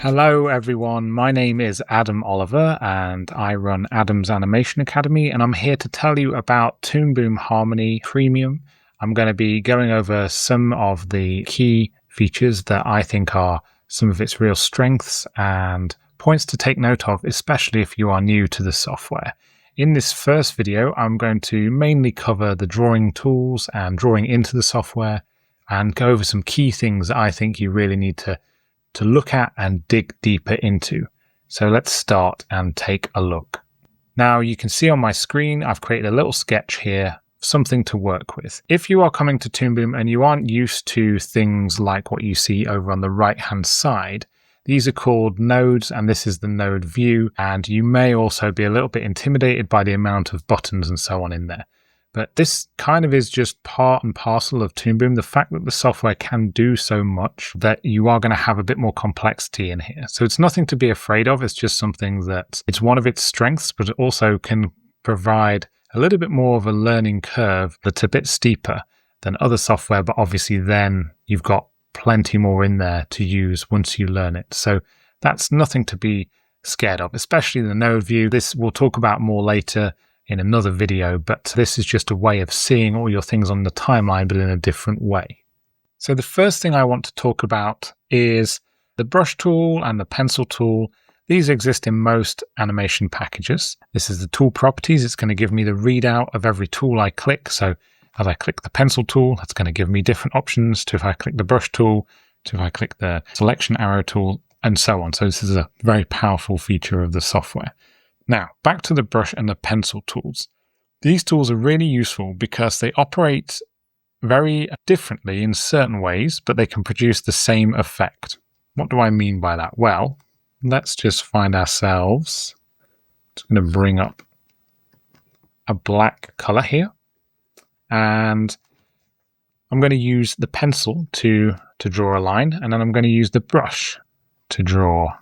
Hello everyone, my name is Adam Oliver and I run Adam's Animation Academy, and I'm here to tell you about Toon Boom Harmony Premium. I'm going to be going over some of the key features that I think are some of its real strengths and points to take note of, especially if you are new to the software. In this first video, I'm going to mainly cover the drawing tools and drawing into the software and go over some key things that I think you really need to look at and dig deeper into. So let's start and take a look. Now you can see on my screen, I've created a little sketch here, something to work with. If you are coming to Toon Boom and you aren't used to things like what you see over on the right hand side, these are called nodes and this is the node view, and you may also be a little bit intimidated by the amount of buttons and so on in there. But this kind of is just part and parcel of Toon Boom, the fact that the software can do so much that you are going to have a bit more complexity in here. So it's nothing to be afraid of, it's just something that it's one of its strengths, but it also can provide a little bit more of a learning curve that's a bit steeper than other software, but obviously then you've got plenty more in there to use once you learn it. So that's nothing to be scared of, especially the node view. This we'll talk about more later in another video, but this is just a way of seeing all your things on the timeline, but in a different way. So the first thing I want to talk about is the brush tool and the pencil tool. These exist in most animation packages. This is the tool properties. It's going to give me the readout of every tool I click. So as I click the pencil tool, that's going to give me different options to if I click the brush tool, to if I click the selection arrow tool, and so on. So this is a very powerful feature of the software. Now, back to the brush and the pencil tools. These tools are really useful because they operate very differently in certain ways, but they can produce the same effect. What do I mean by that? Well, let's just find ourselves. Just going to bring up a black color here. And I'm going to use the pencil to draw a line, and then I'm going to use the brush to draw.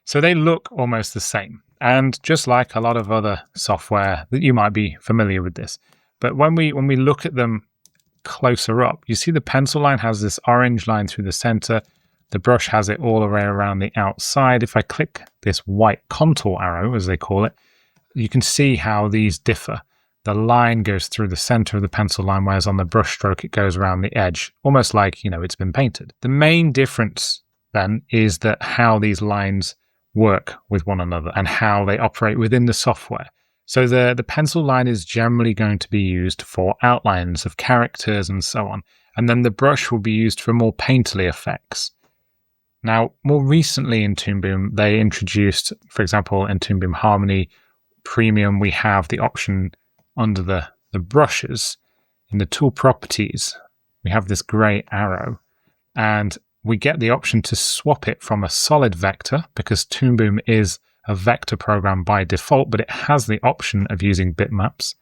So they look almost the same, and just like a lot of other software that you might be familiar with this. But when we look at them closer up, you see the pencil line has this orange line through the center. The brush has it all the way around the outside. If I click this white contour arrow, as they call it, you can see how these differ. The line goes through the center of the pencil line, whereas on the brush stroke, it goes around the edge, almost like, it's been painted. The main difference then is that how these lines work with one another and how they operate within the software. So the pencil line is generally going to be used for outlines of characters and so on. And then the brush will be used for more painterly effects. Now, more recently in Toon Boom, they introduced, for example, in Toon Boom Harmony Premium, we have the option under the brushes in the tool properties. We have this gray arrow, and we get the option to swap it from a solid vector, because Toon Boom is a vector program by default, but it has the option of using bitmaps.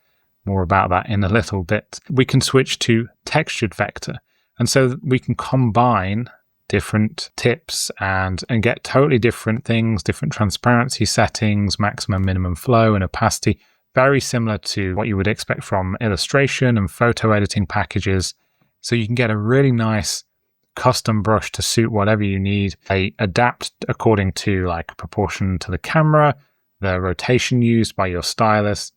More about that in a little bit. We can switch to textured vector, and so we can combine different tips and get totally different things, different transparency settings, maximum, minimum flow, and opacity, very similar to what you would expect from illustration and photo editing packages. So you can get a really nice custom brush to suit whatever you need. They adapt according to like proportion to the camera, the rotation used by your stylus,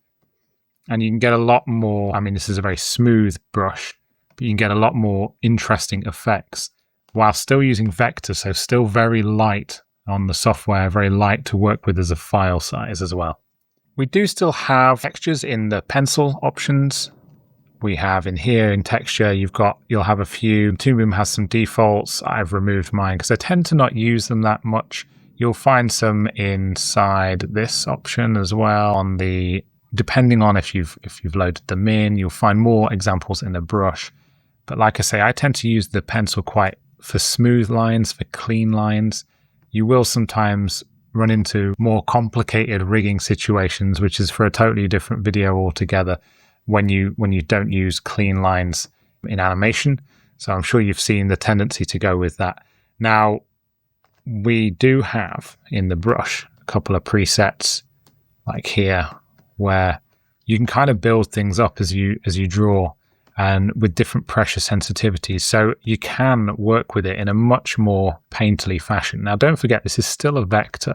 and you can get a lot more. This is a very smooth brush, but you can get a lot more interesting effects while still using vector, so still very light on the software, very light to work with as a file size as well. We do still have textures in the pencil options. We have in here in texture, you'll have a few. Toon Boom has some defaults. I've removed mine because I tend to not use them that much. You'll find some inside this option as well. Depending on if you've loaded them in, you'll find more examples in the brush. But like I say, I tend to use the pencil quite for smooth lines, for clean lines. You will sometimes run into more complicated rigging situations, which is for a totally different video altogether, when you don't use clean lines in animation. So I'm sure you've seen the tendency to go with that. Now, we do have in the brush a couple of presets like here where you can kind of build things up as you draw. and with different pressure sensitivities. So you can work with it in a much more painterly fashion. Now, don't forget, this is still a vector.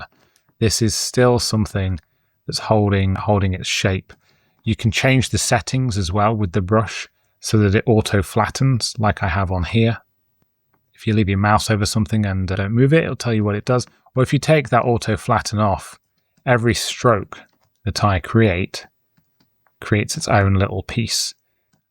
This is still something that's holding its shape. You can change the settings as well with the brush so that it auto flattens like I have on here. If you leave your mouse over something and don't move it, it'll tell you what it does. Or if you take that auto flatten off, every stroke that I creates its own little piece.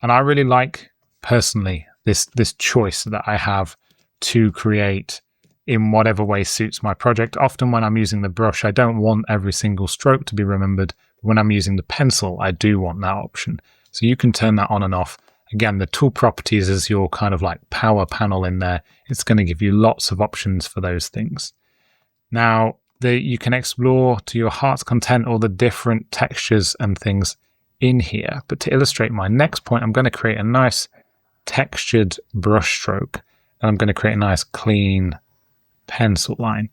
And I really like, personally, this choice that I have to create in whatever way suits my project. Often when I'm using the brush, I don't want every single stroke to be remembered. When I'm using the pencil, I do want that option. So you can turn that on and off. Again, the tool properties is your kind of like power panel in there. It's going to give you lots of options for those things. Now, you can explore to your heart's content all the different textures and things in here. But to illustrate my next point, I'm going to create a nice textured brush stroke. And I'm going to create a nice clean pencil line.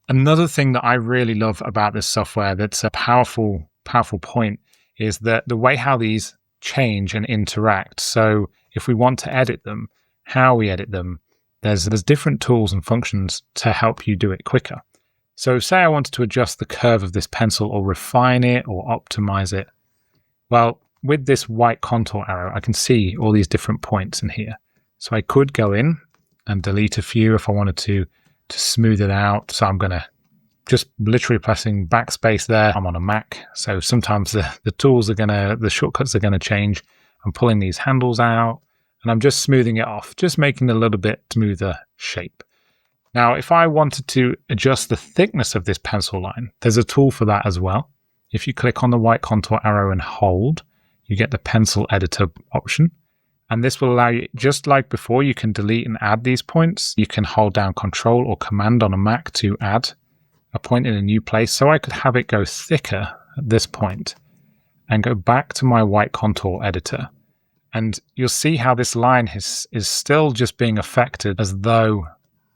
Another thing that I really love about this software that's a powerful point is that the way how these change and interact. So if we want to edit them, how we edit them, there's different tools and functions to help you do it quicker. So say I wanted to adjust the curve of this pencil or refine it or optimize it. Well, with this white contour arrow, I can see all these different points in here. So I could go in and delete a few if I wanted to smooth it out. So I'm going to just literally pressing backspace there. I'm on a Mac, so sometimes the shortcuts are going to change. I'm pulling these handles out and I'm just smoothing it off, just making a little bit smoother shape. Now, if I wanted to adjust the thickness of this pencil line, there's a tool for that as well. If you click on the white contour arrow and hold, you get the pencil editor option. And this will allow you, just like before, you can delete and add these points. You can hold down Control or Command on a Mac to add a point in a new place. So I could have it go thicker at this point and go back to my white contour editor. And you'll see how this line is still just being affected as though,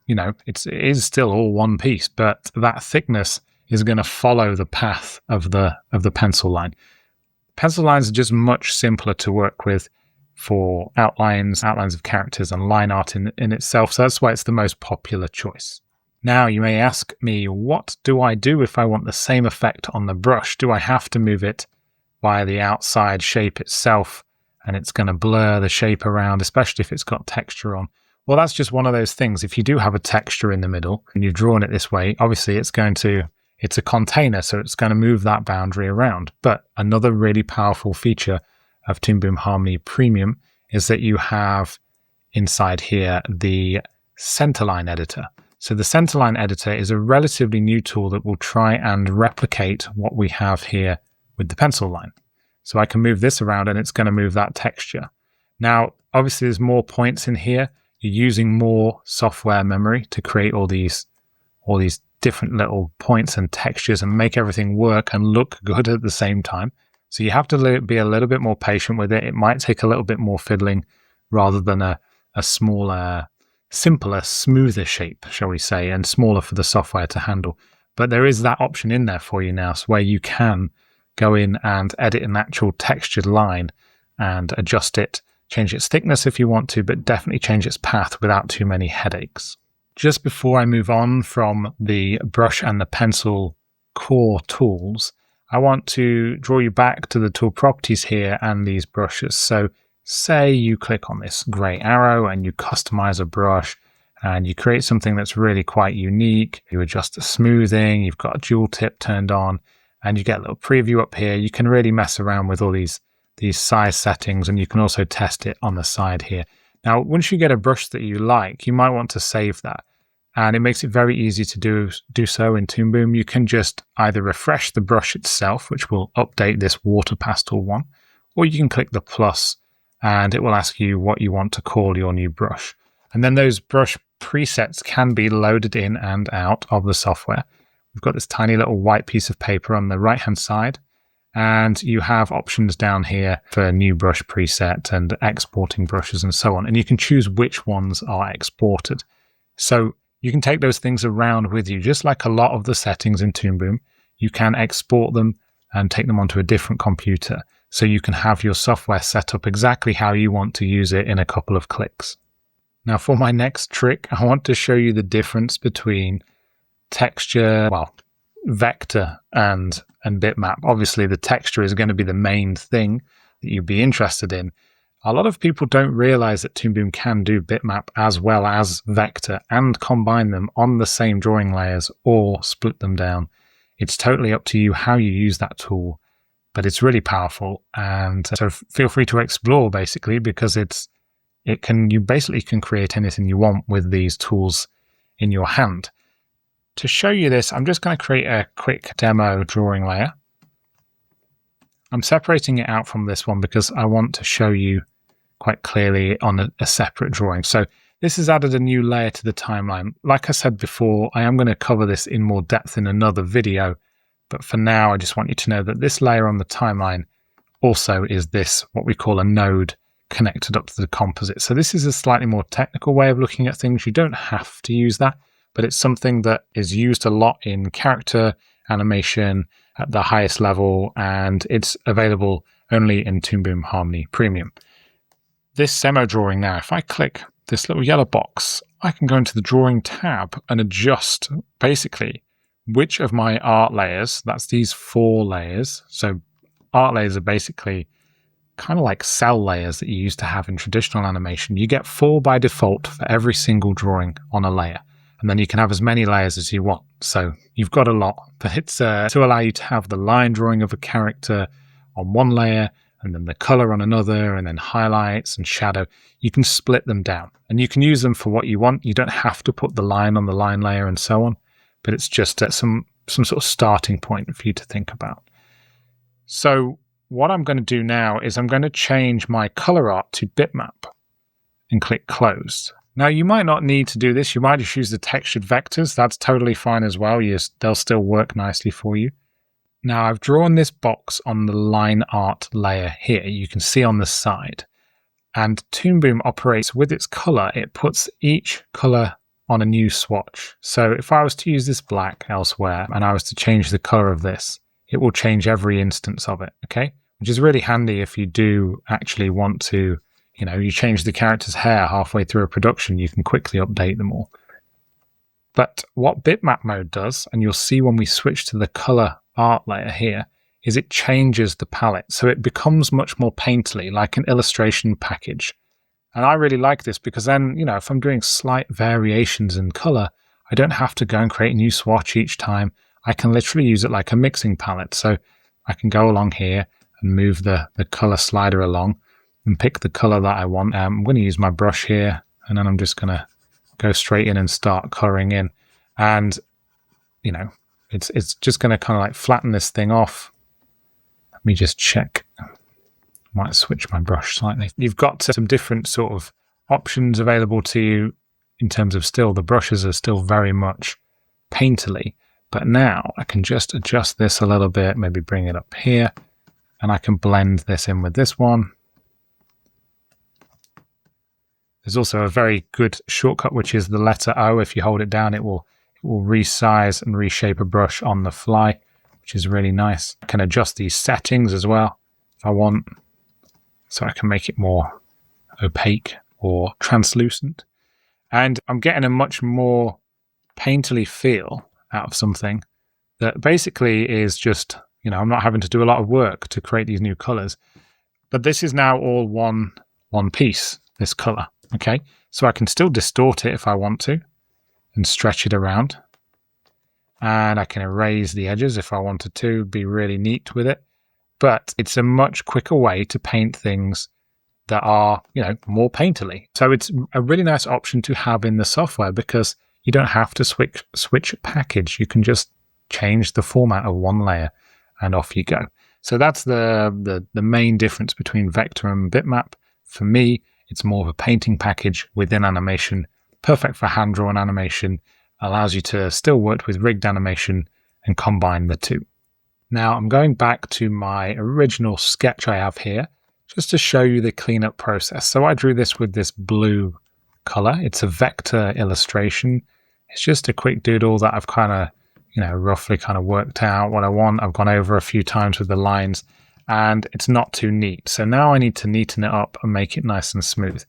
it is still all one piece, but that thickness is going to follow the path of the pencil line. Pencil lines are just much simpler to work with for outlines of characters and line art in itself. So that's why it's the most popular choice. Now you may ask me, what do I do if I want the same effect on the brush? Do I have to move it by the outside shape itself and it's going to blur the shape around, especially if it's got texture on? Well, that's just one of those things. If you do have a texture in the middle and you've drawn it this way, obviously it's a container, so it's going to move that boundary around. But another really powerful feature of Toon Boom Harmony Premium is that you have inside here the centerline editor. So the centerline editor is a relatively new tool that will try and replicate what we have here with the pencil line. So I can move this around and it's going to move that texture. Now, obviously there's more points in here. You're using more software memory to create all these different little points and textures and make everything work and look good at the same time. So you have to be a little bit more patient with it. It might take a little bit more fiddling rather than a smaller, simpler, smoother shape, shall we say, and smaller for the software to handle. But there is that option in there for you now, so where you can go in and edit an actual textured line and adjust it, change its thickness if you want to, but definitely change its path without too many headaches. Just before I move on from the brush and the pencil core tools, I want to draw you back to the tool properties here and these brushes. So say you click on this gray arrow and you customize a brush and you create something that's really quite unique. You adjust the smoothing, you've got a dual tip turned on, and you get a little preview up here. You can really mess around with all these size settings, and you can also test it on the side here. Now, once you get a brush that you like, you might want to save that. And it makes it very easy to do so in Toon Boom. You can just either refresh the brush itself, which will update this water pastel one, or you can click the plus and it will ask you what you want to call your new brush. And then those brush presets can be loaded in and out of the software. We've got this tiny little white piece of paper on the right-hand side, and you have options down here for new brush preset and exporting brushes and so on. And you can choose which ones are exported. So you can take those things around with you, just like a lot of the settings in Toon Boom. You can export them and take them onto a different computer. so you can have your software set up exactly how you want to use it in a couple of clicks. Now for my next trick, I want to show you the difference between texture, vector and bitmap. Obviously the texture is going to be the main thing that you'd be interested in. A lot of people don't realize that Toon Boom can do bitmap as well as vector and combine them on the same drawing layers or split them down. It's totally up to you how you use that tool, but it's really powerful. And so feel free to explore basically, because you basically can create anything you want with these tools in your hand. To show you this, I'm just going to create a quick demo drawing layer. I'm separating it out from this one because I want to show you quite clearly on a separate drawing. So this has added a new layer to the timeline. Like I said before, I am going to cover this in more depth in another video, but for now I just want you to know that this layer on the timeline also is this, what we call a node connected up to the composite. So this is a slightly more technical way of looking at things. You don't have to use that, but it's something that is used a lot in character animation at the highest level, and it's available only in Toon Boom Harmony Premium. This demo drawing now, if I click this little yellow box, I can go into the drawing tab and adjust basically which of my art layers, that's these 4 layers. So art layers are basically kind of like cell layers that you used to have in traditional animation. You get 4 by default for every single drawing on a layer. And then you can have as many layers as you want. So you've got a lot, but it's to allow you to have the line drawing of a character on one layer, and then the color on another, and then highlights and shadow. You can split them down and you can use them for what you want. You don't have to put the line on the line layer and so on, but it's just at some sort of starting point for you to think about. So what I'm going to do now is I'm going to change my color art to bitmap and click close. Now you might not need to do this. You might just use the textured vectors. That's totally fine as well. They'll still work nicely for you. Now I've drawn this box on the line art layer here. You can see on the side. And Toon Boom operates with its color. It puts each color on a new swatch. So if I was to use this black elsewhere and I was to change the color of this, it will change every instance of it, okay? Which is really handy if you do actually want to, you change the character's hair halfway through a production, you can quickly update them all. But what bitmap mode does, and you'll see when we switch to the color art layer here, is it changes the palette. So it becomes much more painterly, like an illustration package. And I really like this because then, if I'm doing slight variations in color, I don't have to go and create a new swatch each time. I can literally use it like a mixing palette. So I can go along here and move the color slider along and pick the color that I want. I'm going to use my brush here, and then I'm just going to go straight in and start coloring in. And, it's just going to kind of like flatten this thing off. Let me just check. I might switch my brush slightly. You've got some different sort of options available to you in terms of the brushes are still very much painterly. But now I can just adjust this a little bit, maybe bring it up here, and I can blend this in with this one. There's also a very good shortcut, which is the letter O. If you hold it down, it will resize and reshape a brush on the fly, which is really nice. I can adjust these settings as well if I want, so I can make it more opaque or translucent. And I'm getting a much more painterly feel out of something that basically is just, I'm not having to do a lot of work to create these new colors. But this is now all one piece, this color. Okay, so I can still distort it if I want to and stretch it around. And I can erase the edges if I wanted to, be really neat with it. But it's a much quicker way to paint things that are, more painterly. So it's a really nice option to have in the software because you don't have to switch package. You can just change the format of one layer and off you go. So that's the main difference between vector and bitmap. For me, it's more of a painting package within animation, perfect for hand-drawn animation, allows you to still work with rigged animation and combine the two. Now I'm going back to my original sketch I have here, just to show you the cleanup process. So I drew this with this blue color. It's a vector illustration. It's just a quick doodle that I've kind of, roughly kind of worked out what I want. I've gone over a few times with the lines. and it's not too neat. So now I need to neaten it up and make it nice and smooth.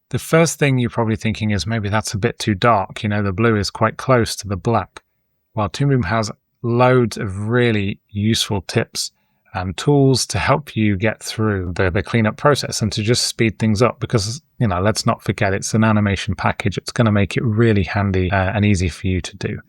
The first thing you're probably thinking is maybe that's a bit too dark. The blue is quite close to the black. Well, Toon Boom has loads of really useful tips and tools to help you get through the cleanup process and to just speed things up because, let's not forget it's an animation package. It's going to make it really handy and easy for you to do.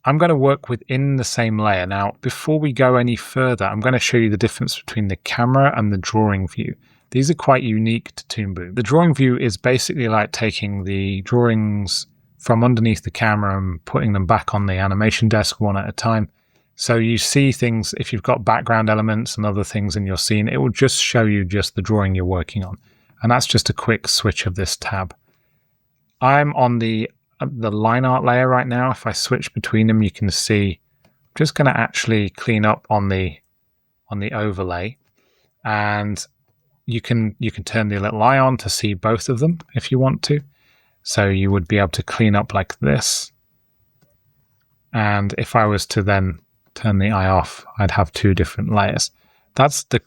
I'm going to work within the same layer. Now, before we go any further, I'm going to show you the difference between the camera and the drawing view. These are quite unique to Toon Boom. The drawing view is basically like taking the drawings from underneath the camera and putting them back on the animation desk one at a time. So you see things, if you've got background elements and other things in your scene, it will just show you just the drawing you're working on. And that's just a quick switch of this tab. I'm on the line art layer right now. If I switch between them, you can see I'm just going to actually clean up on the overlay. And you can turn the little eye on to see both of them if you want to. So you would be able to clean up like this. And if I was to then turn the eye off, I'd have two different layers. That's the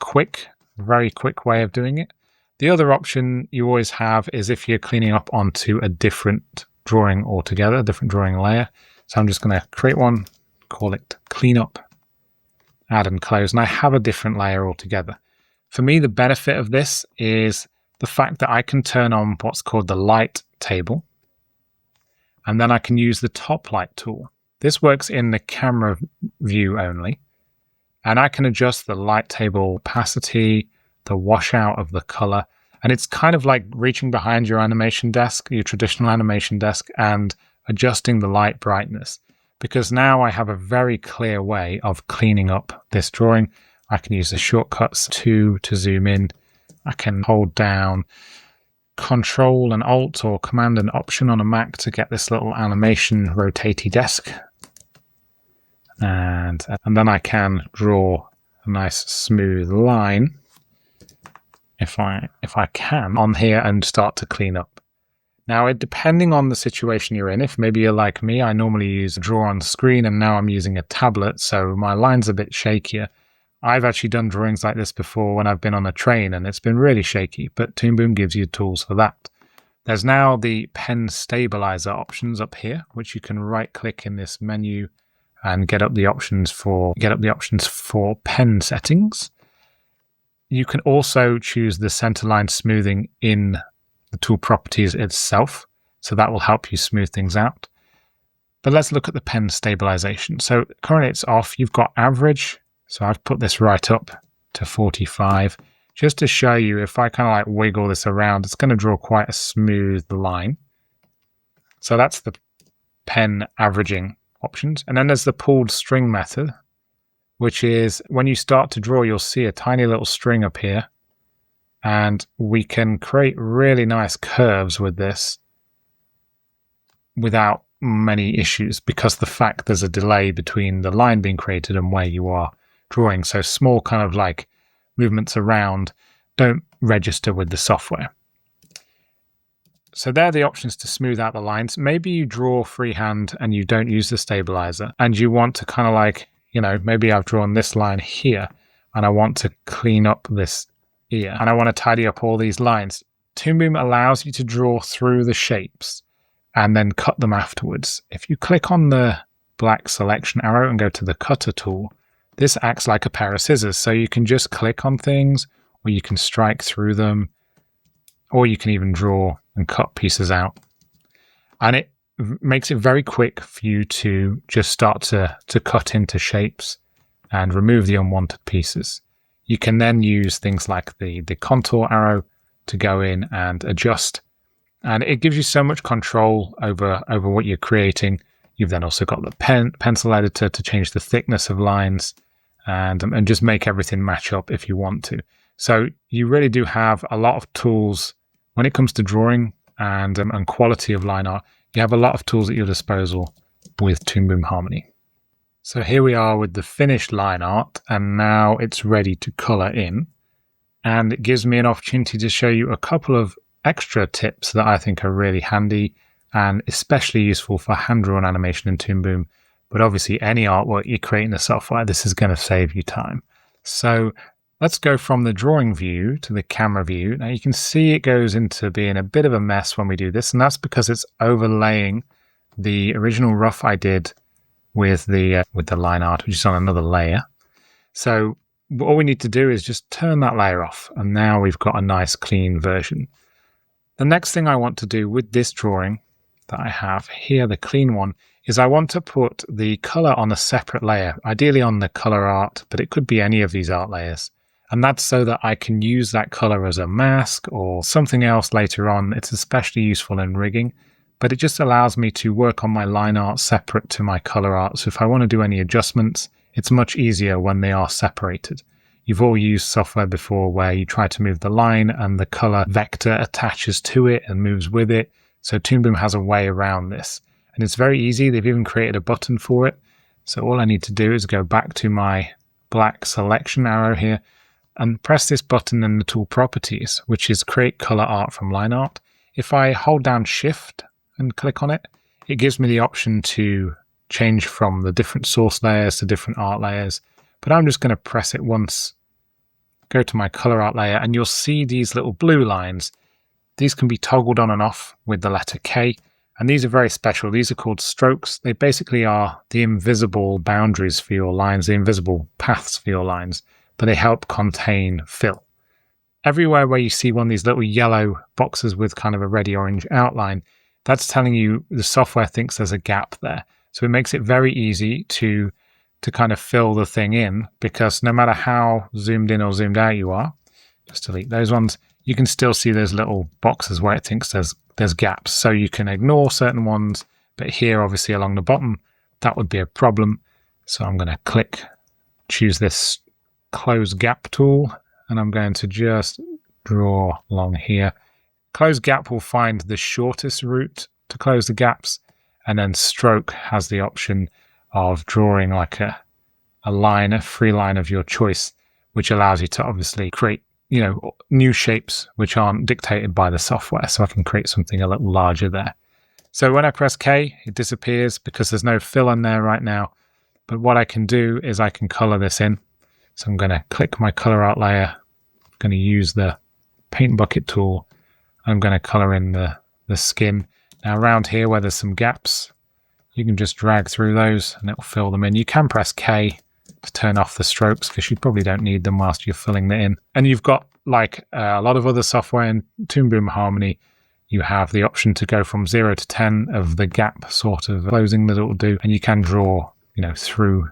very quick way of doing it. The other option you always have is if you're cleaning up onto a different drawing altogether, a different drawing layer. So I'm just going to create one, call it cleanup, add and close, and I have a different layer altogether. For me, the benefit of this is the fact that I can turn on what's called the light table, and then I can use the top light tool. This works in the camera view only, and I can adjust the light table opacity, the washout of the color, and it's kind of like reaching behind your animation desk, your traditional animation desk, and adjusting the light brightness, because now I have a very clear way of cleaning up this drawing. I can use the shortcuts to zoom in. I can hold down Control and Alt or Command and Option on a Mac to get this little animation rotatey desk. And then I can draw a nice smooth line if I can on here and start to clean up. Now, depending on the situation you're in, if maybe you're like me, I normally use Draw on Screen and now I'm using a tablet, so my line's a bit shakier. I've actually done drawings like this before when I've been on a train and it's been really shaky, but Toon Boom gives you tools for that. There's now the pen stabilizer options up here, which you can right click in this menu and get up the options for pen settings. You can also choose the centerline smoothing in the tool properties itself, so that will help you smooth things out. But let's look at the pen stabilization. So currently it's off. You've got average. So I've put this right up to 45, just to show you if I kind of like wiggle this around, it's going to draw quite a smooth line. So that's the pen averaging options. And then there's the pulled string method, which is when you start to draw, you'll see a tiny little string up here. And we can create really nice curves with this without many issues because the fact there's a delay between the line being created and where you are drawing. So small kind of like movements around don't register with the software. So there are the options to smooth out the lines. Maybe you draw freehand and you don't use the stabilizer and you want to kind of like, maybe I've drawn this line here and I want to clean up this ear and I want to tidy up all these lines. Toon Boom allows you to draw through the shapes and then cut them afterwards. If you click on the black selection arrow and go to the cutter tool, this acts like a pair of scissors. So you can just click on things or you can strike through them or you can even draw and cut pieces out. And it makes it very quick for you to just start to cut into shapes and remove the unwanted pieces. You can then use things like the contour arrow to go in and adjust. And it gives you so much control over what you're creating. You've then also got the pencil editor to change the thickness of lines and just make everything match up if you want to. So you really do have a lot of tools when it comes to drawing and quality of line art. You have a lot of tools at your disposal with Toon Boom Harmony. So here we are with the finished line art, and now it's ready to color in. And it gives me an opportunity to show you a couple of extra tips that I think are really handy and especially useful for hand-drawn animation in Toon Boom. But obviously any artwork you create in the software, this is going to save you time. So Let's go from the drawing view to the camera view. Now you can see it goes into being a bit of a mess when we do this, and that's because it's overlaying the original rough I did with the line art, which is on another layer. So all we need to do is just turn that layer off, and now we've got a nice clean version. The next thing I want to do with this drawing that I have here, the clean one, is I want to put the color on a separate layer, ideally on the color art, but it could be any of these art layers. And that's so that I can use that color as a mask or something else later on. It's especially useful in rigging, but it just allows me to work on my line art separate to my color art. So if I want to do any adjustments, it's much easier when they are separated. You've all used software before where you try to move the line and the color vector attaches to it and moves with it. So Toon Boom has a way around this. And it's very easy. They've even created a button for it. So all I need to do is go back to my black selection arrow here and press this button in the tool properties, which is create color art from line art. If I hold down shift and click on it, it gives me the option to change from the different source layers to different art layers. But I'm just going to press it once, go to my color art layer, and you'll see these little blue lines. These can be toggled on and off with the letter K. And these are very special. These are called strokes. They basically are the invisible boundaries for your lines, the invisible paths for your lines, but they help contain fill. Everywhere where you see one of these little yellow boxes with kind of a reddy-orange outline, that's telling you the software thinks there's a gap there. So it makes it very easy to kind of fill the thing in, because no matter how zoomed in or zoomed out you are, just delete those ones, you can still see those little boxes where it thinks there's gaps. So you can ignore certain ones, but here obviously along the bottom, that would be a problem. So I'm going to choose this close gap tool, and I'm going to just draw along here. Close gap will find the shortest route to close the gaps, and then stroke has the option of drawing like a line, a free line of your choice, which allows you to obviously create new shapes which aren't dictated by the software. So I can create something a little larger there. So when I press K, it disappears because there's no fill in there right now. But what I can do is I can color this in. So I'm going to click my color art layer. I'm going to use the paint bucket tool. I'm going to color in the skin. Now around here where there's some gaps, you can just drag through those and it will fill them in. You can press K to turn off the strokes because you probably don't need them whilst you're filling it in. And you've got, like a lot of other software in Toon Boom Harmony, you have the option to go from 0 to 10 of the gap sort of closing that it will do, and you can draw through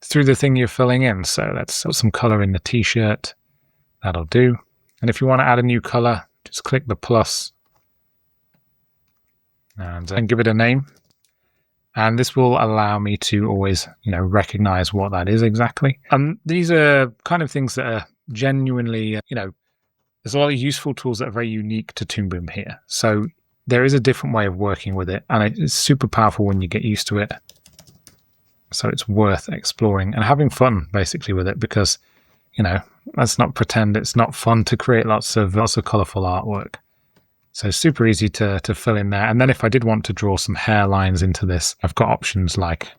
the thing you're filling in. So let's put some color in the t-shirt. That'll do. And if you want to add a new color, just click the plus and give it a name. And this will allow me to always, recognize what that is exactly. And these are kind of things that are genuinely, there's a lot of useful tools that are very unique to Toon Boom here. So there is a different way of working with it, and it's super powerful when you get used to it. So it's worth exploring and having fun basically with it, because, let's not pretend it's not fun to create lots of colorful artwork. So super easy to fill in there. And then if I did want to draw some hairlines into this, I've got options like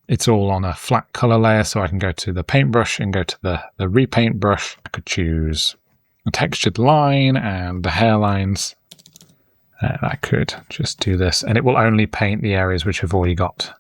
it's all on a flat color layer. So I can go to the paintbrush and go to the repaint brush. I could choose a textured line and the hairlines. I could just do this, and it will only paint the areas which have already got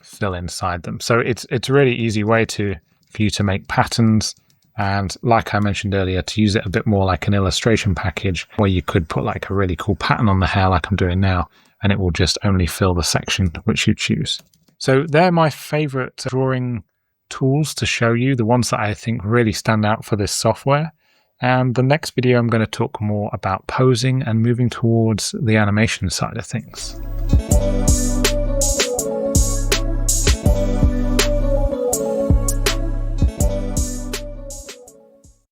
fill inside them. So it's a really easy way for you to make patterns. And like I mentioned earlier, to use it a bit more like an illustration package, where you could put like a really cool pattern on the hair like I'm doing now, and it will just only fill the section which you choose. So they're my favorite drawing tools to show you, the ones that I think really stand out for this software. And the next video, I'm going to talk more about posing and moving towards the animation side of things.